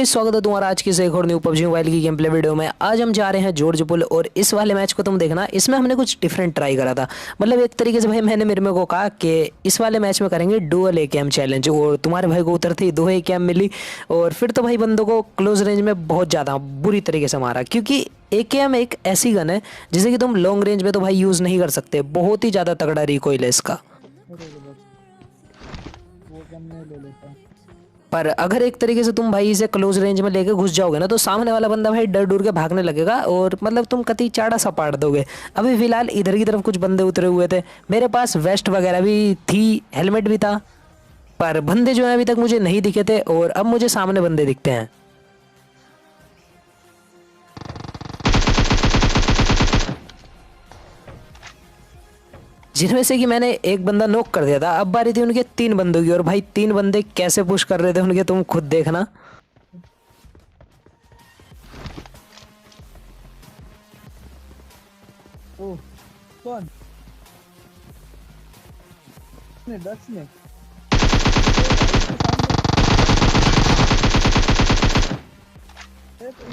Guys, स्वागत है तुम्हारा आज की से एक और न्यू पबजी मोबाइल की गेम प्ले वीडियो में। आज हम जा रहे हैं जॉर्ज पुल और इस वाले मैच को तुम देखना। इसमें हमने कुछ डिफरेंट ट्राई करा था। मतलब एक तरीके से भाई मैंने मेरे को कहा कि इस वाले मैच में करेंगे डुअल ए कैम चैलेंज, और तुम्हारे भाई को उतरती 2 ए कैम मिली। और फिर तो भाई बंदों को क्लोज रेंज में बहुत ज़्यादा बुरी तरीके से मारा, क्योंकि AKM एक ऐसी गन है जिसे कि तुम लॉन्ग रेंज में तो भाई यूज़ नहीं कर सकते। बहुत ही ज़्यादा तगड़ा रिकॉइल है इसका। पर अगर एक तरीके से तुम भाई इसे क्लोज रेंज में लेके घुस जाओगे ना, तो सामने वाला बंदा भाई डर डर के भागने लगेगा और मतलब तुम कति चाड़ा सा पाड़ दोगे। अभी फिलहाल इधर की तरफ कुछ बंदे उतरे हुए थे, मेरे पास वेस्ट वगैरह भी थी, हेलमेट भी था, पर बंदे जो है अभी तक मुझे नहीं दिखे थे और अब मुझे सामने बंदे दिखते हैं, जिनमें से कि मैंने एक बंदा नॉक कर दिया था। अब बारी थी उनके 3 बंदों की, और भाई 3 बंदे कैसे पुश कर रहे थे उनके तुम खुद देखना। ओह, कौन? ने दस ने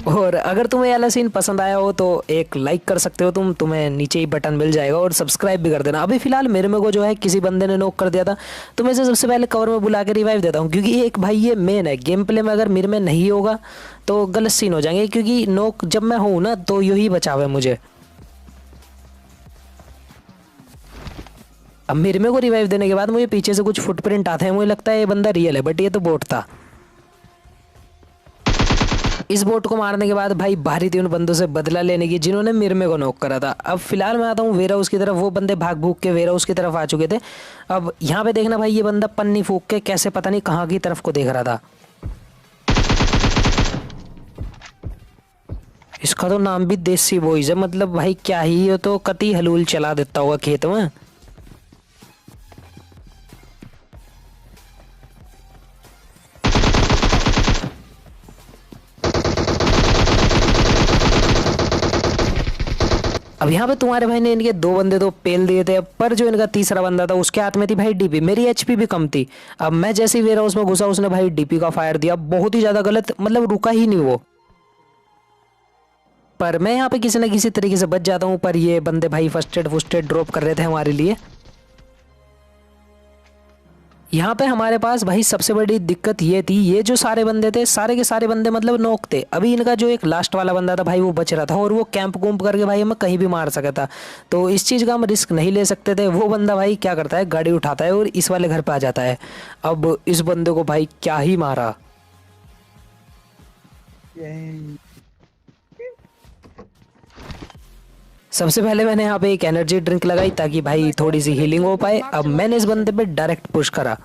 और अगर तुम्हें ये वाला सीन पसंद आया हो तो एक लाइक कर सकते हो तुम्हें नीचे ही बटन मिल जाएगा, और सब्सक्राइब भी कर देना। अभी फिलहाल मेरे में को जो है किसी बंदे ने नॉक कर दिया था, तो मैं इसे सबसे पहले कवर में बुला के रिवाइव देता हूँ, क्योंकि एक भाई ये मेन है गेम प्ले में। अगर मेरे में नहीं होगा तो गलत सीन हो जाएंगे, क्योंकि नॉक जब मैं हूँ ना तो यही बचाव है मुझे। अब मेरे में को रिवाइव देने के बाद मुझे पीछे से कुछ फुटप्रिंट आते हैं, मुझे लगता है ये बंदा रियल है, बट ये तो बोट था। इस बोट को मारने के बाद भाई बारी थी उन बंदों से बदला लेने की जिन्होंने मिरमे को नॉक करा था। अब फिलहाल मैं आता हूँ वेरा हाउस की तरफ। वो बंदे भाग भूग के वेरा हाउस की तरफ आ चुके थे। अब यहाँ पे देखना भाई, ये बंदा पन्नी फूक के कैसे पता नहीं कहाँ की तरफ को देख रहा था। इसका तो नाम भी देसी बॉयज है, मतलब भाई क्या ही, ये तो कती हलूल चला देता होगा खेत में। अब यहाँ पे तुम्हारे भाई ने इनके 2 बंदे तो पेल दिए थे, पर जो इनका तीसरा बंदा था उसके हाथ में थी भाई डीपी। मेरी एचपी भी कम थी। अब मैं जैसे ही वेयर हाउस में घुसा, उसने भाई डीपी का फायर दिया, बहुत ही ज्यादा गलत, मतलब रुका ही नहीं वो। पर मैं यहाँ पे किसी न किसी तरीके से बच जाता हूँ, पर ये बंदे भाई फर्स्ट एड ड्रॉप कर रहे थे हमारे लिए। यहाँ पे हमारे पास भाई सबसे बड़ी दिक्कत ये थी, ये जो सारे बंदे थे सारे के सारे बंदे मतलब नॉक थे। अभी इनका जो एक लास्ट वाला बंदा था भाई वो बच रहा था, और वो कैंप कूम्प करके भाई हमें कहीं भी मार सका था। तो इस चीज़ का हम रिस्क नहीं ले सकते थे। वो बंदा भाई क्या करता है, गाड़ी उठाता है और इस वाले घर पे आ जाता है। अब इस बंदे को भाई क्या ही मारा। सबसे पहले मैंने यहाँ पे एक एनर्जी ड्रिंक लगाई ताकि भाई थोड़ी सी हीलिंग हो पाए। अब मैंने इस बंदे पे डायरेक्ट पुश करा।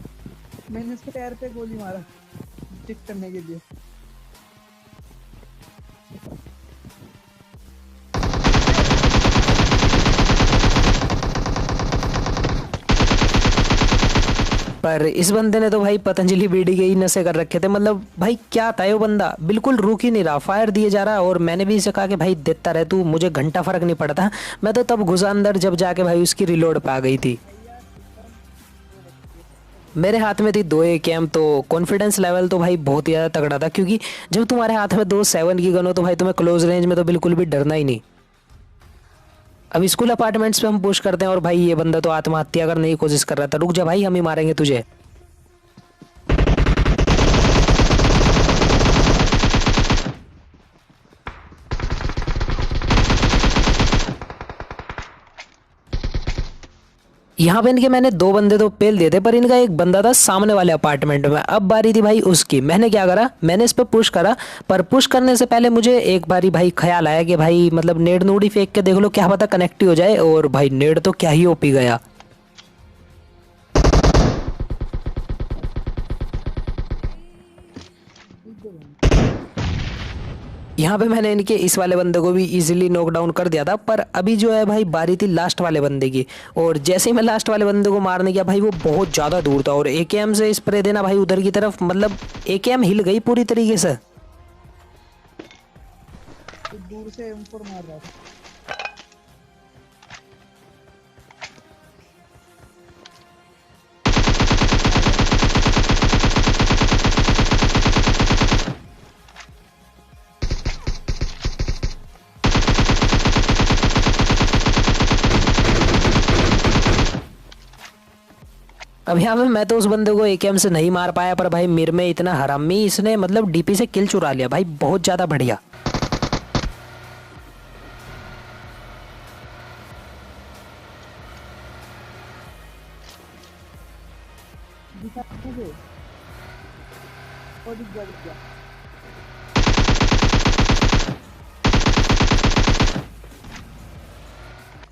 मैंने इसके पैर पे गोली मारा टिक करने के लिए। पर इस बंदे ने तो भाई पतंजलि बीड़ी के ही नशे कर रखे थे। मतलब भाई क्या था, वो बंदा बिल्कुल रुक ही नहीं रहा, फायर दिए जा रहा। और मैंने भी इसे कहा कि भाई देता रहे तू, मुझे घंटा फर्क नहीं पड़ता। मैं तो तब घुसा अंदर जब जाके भाई उसकी रिलोड पे आ गई थी। मेरे हाथ में थी 2 AKM, तो कॉन्फिडेंस लेवल तो भाई बहुत ही ज़्यादा तगड़ा था, क्योंकि जब तुम्हारे हाथ में 2 7 की गन हो तो भाई तुम्हें क्लोज रेंज में तो बिल्कुल भी डरना ही नहीं। अब स्कूल अपार्टमेंट्स पे हम पुश करते हैं, और भाई ये बंदा तो आत्महत्या करने की कोशिश कर रहा था। रुक जा भाई, हम ही मारेंगे तुझे। यहाँ पे इनके मैंने 2 बंदे तो पेल दिए थे, पर इनका एक बंदा था सामने वाले अपार्टमेंट में। अब बारी थी भाई उसकी। मैंने क्या करा, मैंने इस पे पुश करा, पर पुश करने से पहले मुझे एक बारी भाई ख्याल आया कि भाई मतलब नेड नूडी फेंक के देख लो, क्या पता कनेक्ट ही हो जाए। और भाई नेड तो क्या ही ओपी गया। यहाँ पे मैंने इनके इस वाले बंदे को भी इजीली नॉकडाउन कर दिया था। पर अभी जो है भाई बारी थी लास्ट वाले बंदे की, और जैसे ही मैं लास्ट वाले बंदे को मारने गया भाई वो बहुत ज़्यादा दूर था, और AKM से स्प्रे देना भाई उधर की तरफ, मतलब AKM हिल गई पूरी तरीके से। दूर से M4 मार रहा था। अब यहाँ पे मैं तो उस बंदे को एकेएम से नहीं मार पाया, पर भाई मेरे में इतना हरामी, इसने मतलब डीपी से किल चुरा लिया भाई, बहुत ज़्यादा बढ़िया। दिखा मुझे और दिख गया।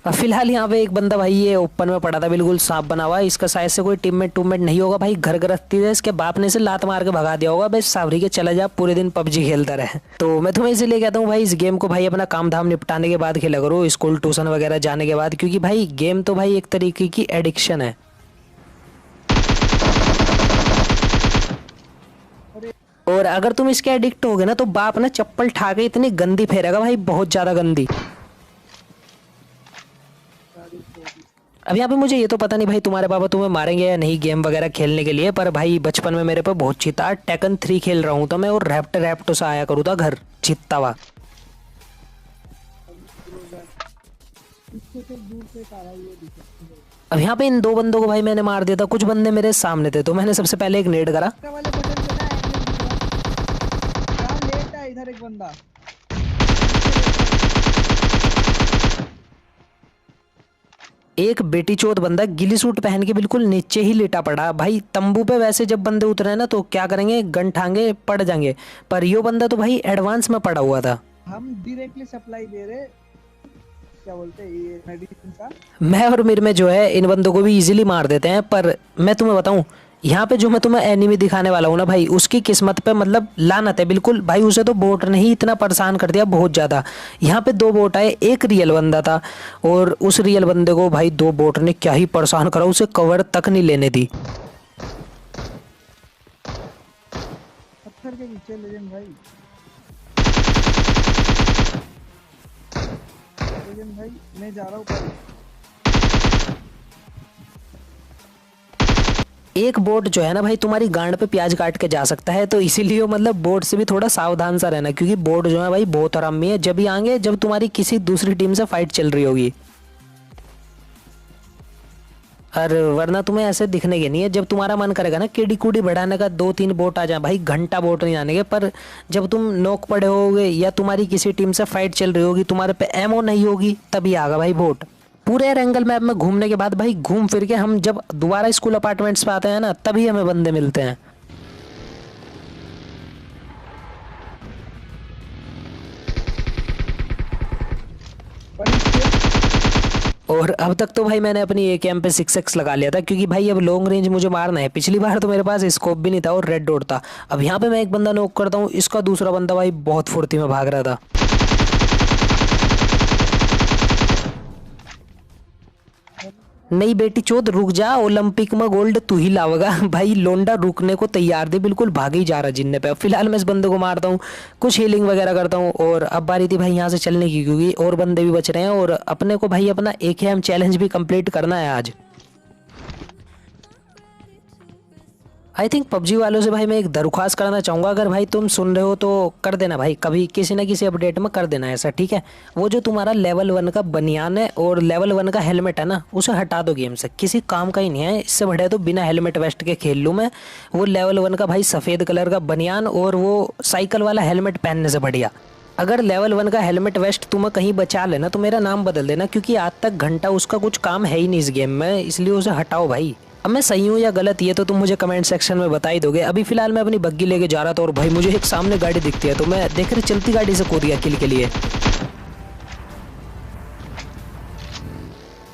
अब फिलहाल यहाँ पे एक बंदा भाई ये ओपन में पड़ा था, बिल्कुल सांप बना हुआ। इसका शायद से कोई टीममेट टूममेट नहीं होगा भाई, घर गृहस्थी है, इसके बाप ने इसे लात मार के भगा दिया होगा, बस सावरी के चला जा, पूरे दिन पबजी खेलता रहे। तो मैं तुम्हें इसीलिए कहता हूँ भाई, इस गेम को भाई अपना काम धाम निपटाने के बाद खेला करो, स्कूल ट्यूशन वगैरह जाने के बाद, क्योंकि भाई गेम तो भाई एक तरीके की एडिक्शन है। और अगर तुम इसके एडिक्ट हो गए ना, तो बाप ना चप्पल ठा के इतनी गंदी फेरेगा भाई, बहुत ज्यादा गंदी। अब यहाँ पे मुझे ये तो पता नहीं भाई तुम्हारे पापा तुम्हें मारेंगे या नहीं गेम वगैरह खेलने के लिए, पर भाई बचपन में मेरे पे बहुत चीता। टेकन 3 खेल रहा हूँ तो मैं, और रैप्टो से आया करूँ था घर चीता हुआ। अब यहाँ पे इन दो बंदों को भाई मैंने मार दिया था, कुछ बंदे मेरे सामने थे, तो मैंने सबसे पहले एक नेड करा। वाले बटन पे ना यार लेट है इधर एक बंदा। एक बेटी चोद बंदा गिली सूट पहन के बिल्कुल नीचे ही लेटा पड़ा भाई। तंबू पे वैसे जब बंदे उतरे ना तो क्या करेंगे, गन ठांगे पड़ जाएंगे, पर यो बंदा तो भाई एडवांस में पड़ा हुआ था। हम डायरेक्टली सप्लाई दे रहे, क्या बोलते हैं ये मेडिसिन का। मैं और मेरे में जो है इन बंदों को भी इजीली मार देते हैं, पर मैं तुम्हें बताऊं, यहाँ पे जो मैं तुम्हें एनिमी दिखाने वाला हूँ ना भाई, उसकी किस्मत पे मतलब लानत है बिल्कुल भाई। उसे तो बोट ने ही इतना परेशान कर दिया बहुत ज़्यादा। यहाँ पे 2 बोट आए, एक रियल बंदा था, और उस रियल बंदे को भाई 2 बोट ने क्या ही परेशान करा, उसे कवर तक नहीं लेने दी। पत्थर के पीछे लेजेंड भाई, लेजेंड भाई मैं जा रहा हूँ पर। एक बोट जो है ना भाई तुम्हारी गांड पे प्याज काट के जा सकता है, तो इसीलिए मतलब बोट से भी थोड़ा सावधान सा रहना, क्योंकि बोट जो है भाई बहुत हरामी है। जब भी आएंगे जब तुम्हारी किसी दूसरी टीम से फाइट चल रही होगी, और वरना तुम्हें ऐसे दिखने के नहीं है। जब तुम्हारा मन करेगा ना केडी कूडी बढ़ाने का, 2-3 बोट आ जाए भाई, घंटा बोट नहीं आने के, पर जब तुम नोक पड़े होगे या तुम्हारी किसी टीम से फाइट चल रही होगी, तुम्हारे पे एमओ नहीं होगी, तभी आगा भाई बोट। पूरे एंगल मैप में घूमने के बाद भाई घूम फिर के हम जब दोबारा स्कूल अपार्टमेंट्स पे आते हैं ना, तभी हमें बंदे मिलते हैं। और अब तक तो भाई मैंने अपनी एकेएम पे 6x लगा लिया था, क्योंकि भाई अब लॉन्ग रेंज मुझे मारना है। पिछली बार तो मेरे पास स्कोप भी नहीं था और रेड डॉट था। अब यहाँ पे मैं एक बंदा नॉक करता हूँ, इसका दूसरा बंदा भाई बहुत फुर्ती में भाग रहा था। नहीं बेटी चोद रुक जा, ओलंपिक में गोल्ड तू ही लावेगा भाई। लोंडा रुकने को तैयार थे, बिल्कुल भागे ही जा रहा जिन्ने पे। फिलहाल मैं इस बंदे को मारता हूँ, कुछ हीलिंग वगैरह करता हूँ, और अब बारी थी भाई यहाँ से चलने की, क्योंकि और बंदे भी बच रहे हैं, और अपने को भाई अपना AKM चैलेंज भी कंप्लीट करना है आज। आई थिंक पबजी वालों से भाई मैं एक दरख्वास्त करना चाहूँगा, अगर भाई तुम सुन रहे हो तो कर देना भाई, कभी किसी ना किसी अपडेट में कर देना ऐसा, ठीक है। वो जो तुम्हारा लेवल 1 का बनियान है और लेवल 1 का हेलमेट है ना, उसे हटा दो गेम से, किसी काम का ही नहीं है। इससे बढ़िया तो बिना हेलमेट वेस्ट के खेल लूँ मैं। वो लेवल 1 का भाई सफ़ेद कलर का बनियान और वो साइकिल वाला हेलमेट पहनने से बढ़िया। अगर लेवल 1 का हेलमेट वेस्ट तुम्हें कहीं बचा लेना तो मेरा नाम बदल देना, क्योंकि आज तक घंटा उसका कुछ काम है ही नहीं इस गेम में, इसलिए उसे हटाओ भाई। अब मैं सही हूँ या गलत, ये तो तुम मुझे कमेंट सेक्शन में बता ही दोगे। अभी फिलहाल मैं अपनी बग्गी लेके जा रहा था, और भाई मुझे एक सामने गाड़ी दिखती है, तो मैं देख रही चलती गाड़ी से कूद गया किल के लिए।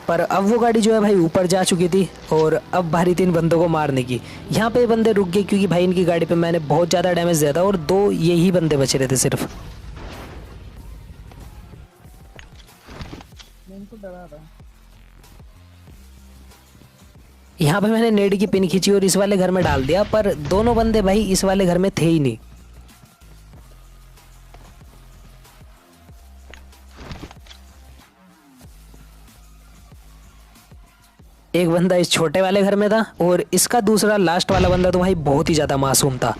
पर अब वो गाड़ी जो है भाई ऊपर जा चुकी थी, और अब बारी 3 बंदों को मारने की। यहाँ पे बंदे रुक गए, क्योंकि भाई इनकी गाड़ी पे मैंने बहुत ज़्यादा डैमेज दिया था, और 2 यही बंदे बचे रहे थे सिर्फ। मैं इनको डरा रहा। यहाँ पे मैंने नेड की पिन खींची और इस वाले घर में डाल दिया, पर दोनों बंदे भाई इस वाले घर में थे ही नहीं। एक बंदा इस छोटे वाले घर में था, और इसका दूसरा लास्ट वाला बंदा तो भाई बहुत ही ज्यादा मासूम था।